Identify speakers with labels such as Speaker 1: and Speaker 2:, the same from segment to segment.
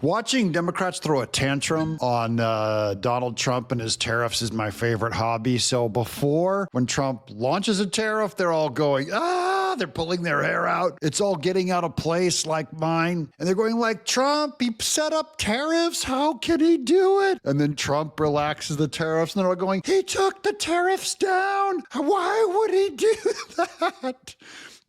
Speaker 1: Watching Democrats throw a tantrum on Donald Trump and his tariffs is my favorite hobby. So before, when Trump launches a tariff, they're all going, they're pulling their hair out. It's all getting out of place like mine. And they're going like, Trump, he set up tariffs. How can he do it? And then Trump relaxes the tariffs and they're all going, he took the tariffs down. Why would he do that?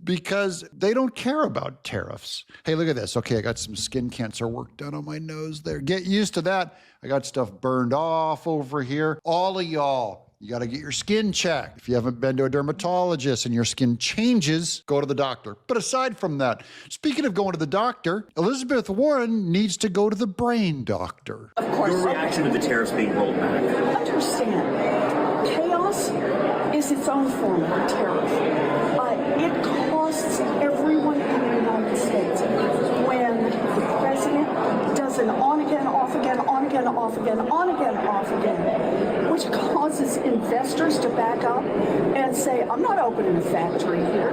Speaker 1: Because they don't care about tariffs. Hey, look at this. Okay, I got some skin cancer work done on my nose there. Get used to that. I got stuff burned off over here. All of y'all, you got to get your skin checked. If you haven't been to a dermatologist and your skin changes, go to the doctor. But aside from that, speaking of going to the doctor, Elizabeth Warren needs to go to the brain doctor.
Speaker 2: Of course. Your reaction to the tariffs being rolled back? Understand, chaos is its own form of a tariff. It costs everyone in the United States when the president does an on again, off again, on again, off again, on again, off again, which causes investors to back up and say, I'm not opening a factory here.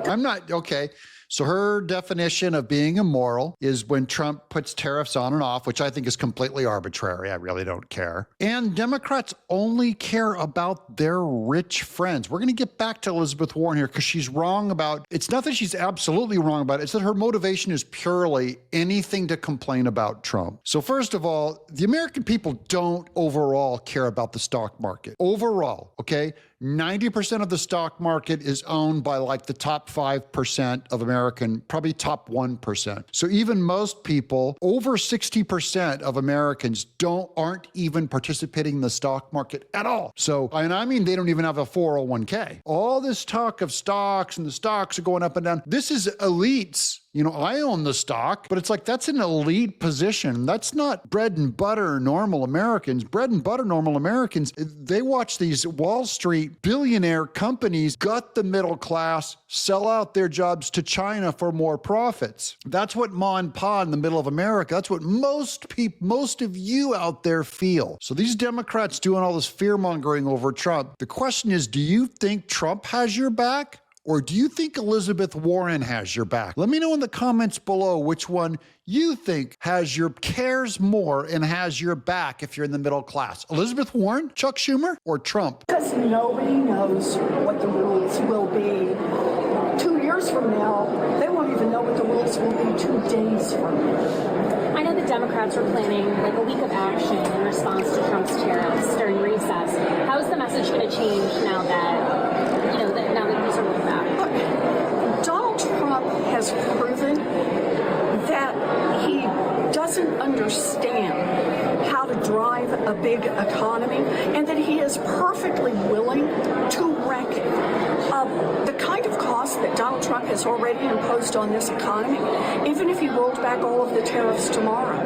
Speaker 1: I'm not, okay. So her definition of being immoral is when Trump puts tariffs on and off, which I think is completely arbitrary. I really don't care. And Democrats only care about their rich friends. We're going to get back to Elizabeth Warren here because she's wrong about, it's not that she's absolutely wrong about it, it's that her motivation is purely anything to complain about Trump. So first of all, the American people don't overall care about the stock market. Overall, okay? 90% of the stock market is owned by like the top 5% of American, probably top 1%. So even most people, over 60% of Americans aren't even participating in the stock market at all. So, and I mean, they don't even have a 401k. All this talk of stocks and the stocks are going up and down. This is elites. You know, I own the stock, but it's like, that's an elite position. That's not bread and butter normal Americans. Bread and butter normal Americans, they watch these Wall Street billionaire companies gut the middle class, sell out their jobs to China for more profits. That's what ma and pa in the middle of America, that's what most of you out there feel. So these Democrats doing all this fear mongering over Trump. The question is, do you think Trump has your back? Or do you think Elizabeth Warren has your back? Let me know in the comments below which one you think cares more and has your back if you're in the middle class. Elizabeth Warren, Chuck Schumer, or Trump?
Speaker 2: Because nobody knows what the rules will be 2 years from now. They won't even know what the rules will be 2 days from now.
Speaker 3: I know the Democrats are planning like a week of action in response to Trump's tariffs during recess. How is the message going to change now that, now that these are rolled back?
Speaker 2: Look, Donald Trump has proven that he doesn't understand how to drive a big economy and that he is perfectly willing to wreck it. The kind of cost that Donald Trump has already imposed on this economy, even if he rolled back all of the tariffs tomorrow,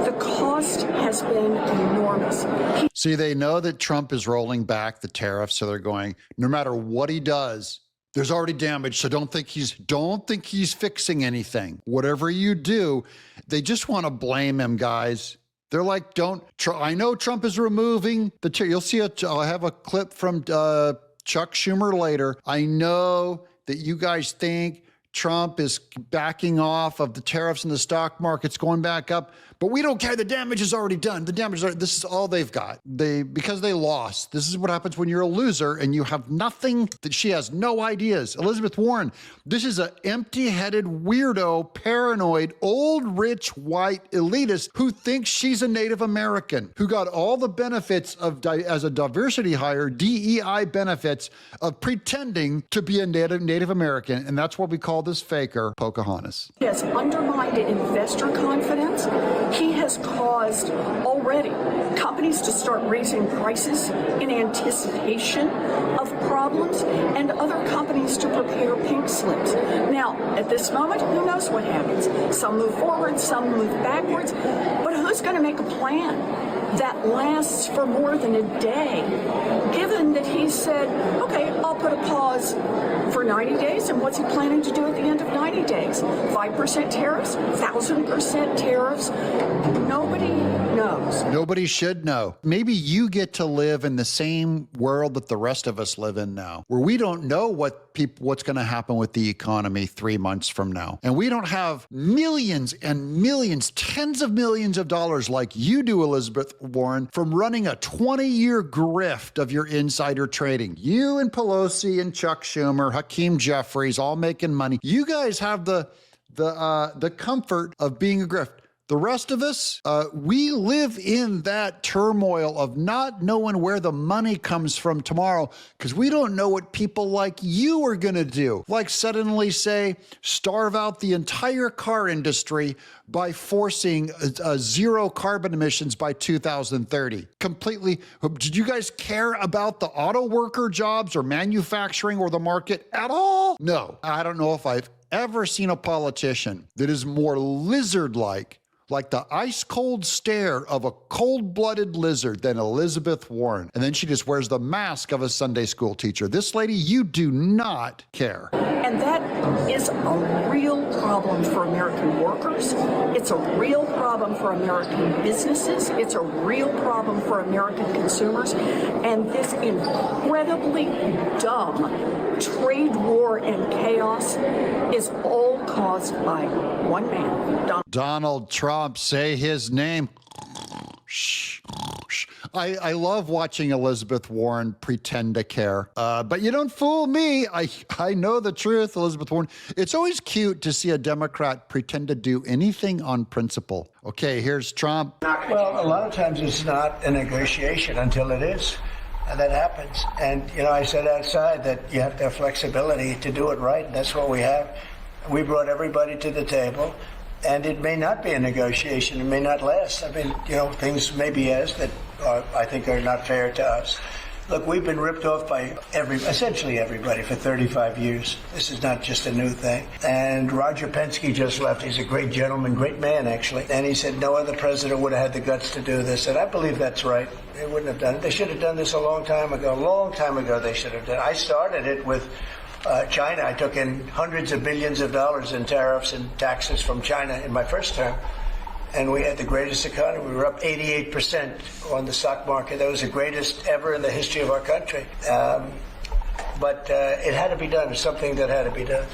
Speaker 2: the cost has been enormous.
Speaker 1: See, they know that Trump is rolling back the tariffs, so they're going, no matter what he does, there's already damage, so don't think he's fixing anything. Whatever you do, they just want to blame him, guys. They're like, I know Trump is removing the tariff. You'll see I'll have a clip from Chuck Schumer later. I know that you guys think Trump is backing off of the tariffs and the stock market's going back up, but we don't care. The damage is already done. This is all they've got. Because they lost. This is what happens when you're a loser and you have nothing, that she has no ideas. Elizabeth Warren, this is an empty-headed, weirdo, paranoid, old, rich, white elitist who thinks she's a Native American, who got all the benefits as a diversity hire, DEI benefits of pretending to be a Native American. And that's what we call this faker, Pocahontas.
Speaker 2: He has undermined investor confidence. He has caused already companies to start raising prices in anticipation of problems and other companies to prepare pink slips. Now, at this moment, who knows what happens? Some move forward, some move backwards, but who's going to make a plan that lasts for more than a day, given that he said, okay, I'll put a pause for 90 days, and what's he planning to do at the end of 90 days? 5% tariffs, 1,000% tariffs? Nobody knows.
Speaker 1: Nobody should know. Maybe you get to live in the same world that the rest of us live in now, where we don't know what's going to happen with the economy 3 months from now. And we don't have millions and millions, tens of millions of dollars like you do, Elizabeth Warren, from running a 20-year grift of your insider trading. You and Pelosi and Chuck Schumer, Hakeem Jeffries, all making money. You guys have the comfort of being a grift. The rest of us, we live in that turmoil of not knowing where the money comes from tomorrow because we don't know what people like you are going to do. Like suddenly say, starve out the entire car industry by forcing zero carbon emissions by 2030. Completely. Did you guys care about the auto worker jobs or manufacturing or the market at all? No. I don't know if I've ever seen a politician that is more lizard-like the ice-cold stare of a cold-blooded lizard than Elizabeth Warren. And then she just wears the mask of a Sunday school teacher. This lady, you do not care.
Speaker 2: And that is a real problem for American workers. It's a real problem for American businesses. It's a real problem for American consumers. And this incredibly dumb trade war and chaos is all caused by one man,
Speaker 1: Donald Trump. Say his name. I love watching Elizabeth Warren pretend to care, but you don't fool me. I know the truth, Elizabeth Warren. It's always cute to see a Democrat pretend to do anything on principle. Okay, here's Trump.
Speaker 4: Well, a lot of times it's not a negotiation until it is. And that happens. And, I said outside that you have to have flexibility to do it right. And that's what we have. We brought everybody to the table. And it may not be a negotiation. It may not last. I mean, things may be asked that I think are not fair to us. Look, we've been ripped off by essentially everybody for 35 years. This is not just a new thing. And Roger Penske just left. He's a great gentleman, great man, actually. And he said no other president would have had the guts to do this. And I believe that's right. They wouldn't have done it. They should have done this a long time ago. A long time ago they should have done it. I started it with China. I took in hundreds of billions of dollars in tariffs and taxes from China in my first term. And we had the greatest economy. We were up 88% on the stock market. That was the greatest ever in the history of our country. But it had to be done. It's something that had to be done.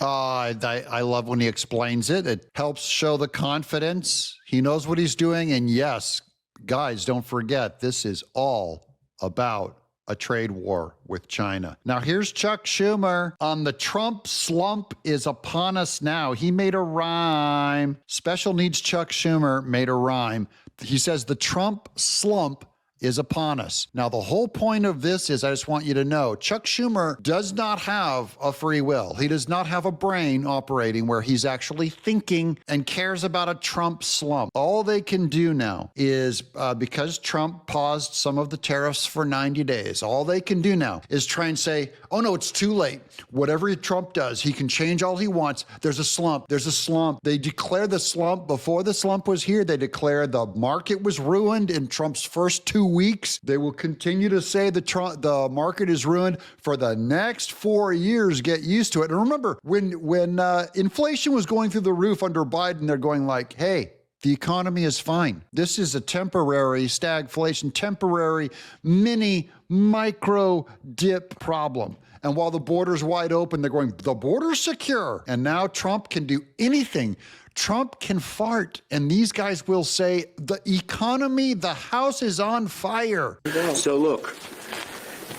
Speaker 1: I love when he explains it. It helps show the confidence. He knows what he's doing. And yes, guys, don't forget, this is all about a trade war with China. Now, here's Chuck Schumer on the Trump slump is upon us now. He made a rhyme. Special needs Chuck Schumer made a rhyme. He says the Trump slump is upon us. Now, the whole point of this is I just want you to know Chuck Schumer does not have a free will. He does not have a brain operating where he's actually thinking and cares about a Trump slump. All they can do now is because Trump paused some of the tariffs for 90 days, all they can do now is try and say, oh no, it's too late. Whatever Trump does, he can change all he wants. There's a slump. There's a slump. They declared the slump before the slump was here. They declared the market was ruined in Trump's first 2 weeks. They will continue to say the market is ruined for the next 4 years. Get used to it. And remember, when inflation was going through the roof under Biden, they're going like, hey, the economy is fine. This is a temporary stagflation, temporary micro dip problem. And while the border's wide open, they're going, the border's secure. And now Trump can do anything. Trump can fart, and these guys will say, the economy, the house is on fire.
Speaker 5: So look,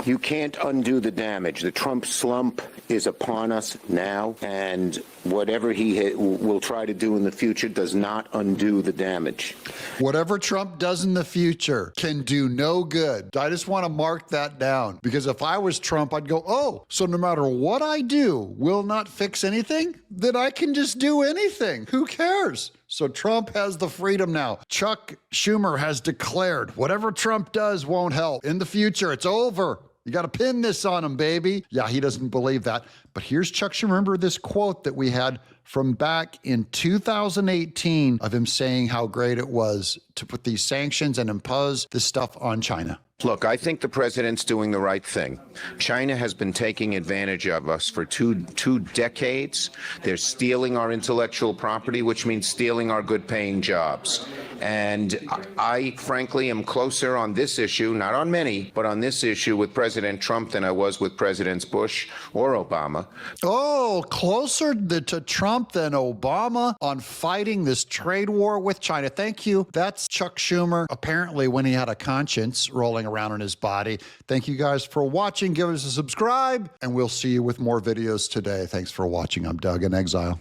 Speaker 5: you can't undo the damage. The Trump slump is upon us now, and whatever he will try to do in the future does not undo the damage.
Speaker 1: Whatever Trump does in the future can do no good. I just want to mark that down, because if I was Trump, I'd go, oh, so no matter what I do will not fix anything? Then I can just do anything. Who cares? So Trump has the freedom now. Chuck Schumer has declared whatever Trump does won't help. In the future, it's over. You got to pin this on him, baby. Yeah, he doesn't believe that. But here's Chuck Schumer. Remember this quote that we had from back in 2018 of him saying how great it was to put these sanctions and impose this stuff on China.
Speaker 5: Look, I think the president's doing the right thing. China has been taking advantage of us for two decades. They're stealing our intellectual property, which means stealing our good-paying jobs. And I, frankly, am closer on this issue, not on many, but on this issue with President Trump than I was with Presidents Bush or Obama.
Speaker 1: Oh, closer to Trump than Obama on fighting this trade war with China. Thank you. That's Chuck Schumer, apparently when he had a conscience rolling around in his body. Thank you guys for watching. Give us a subscribe, and we'll see you with more videos today. Thanks for watching. I'm Doug in Exile.